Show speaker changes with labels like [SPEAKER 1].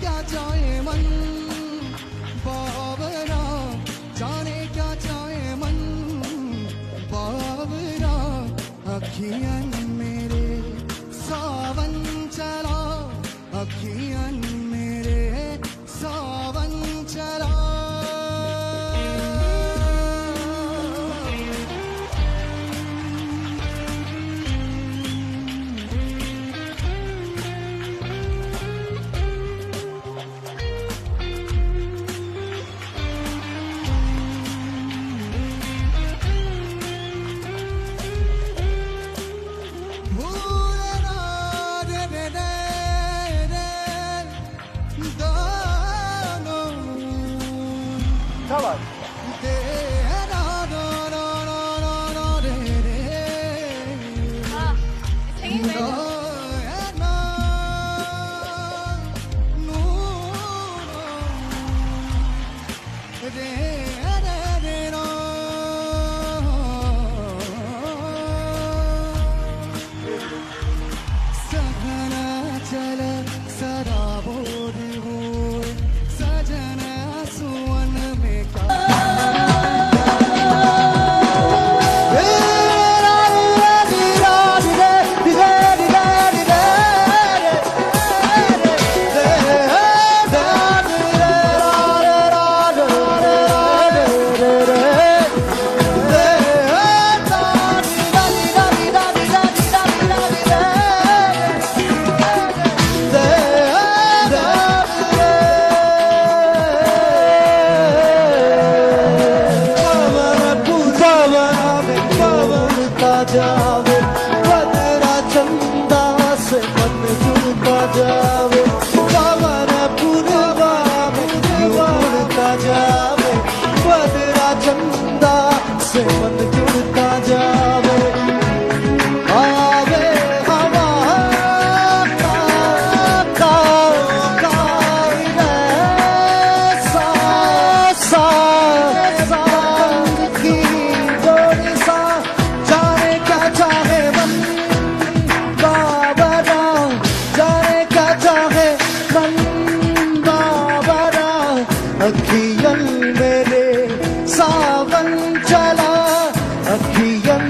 [SPEAKER 1] क्या चाहे मन बावरा, जाने क्या चाहे मन बावरा। अखियन मेरे सावन चला, अखियन मेरे सावन चला। जावे बदरा चंदा से मन जुड़ता जावे, पवन पूर्वा में जुड़ता जावे, बदरा चंदा से मन जुड़ता जावे। आवे हवा अखियन मेरे सावन चला, अखियन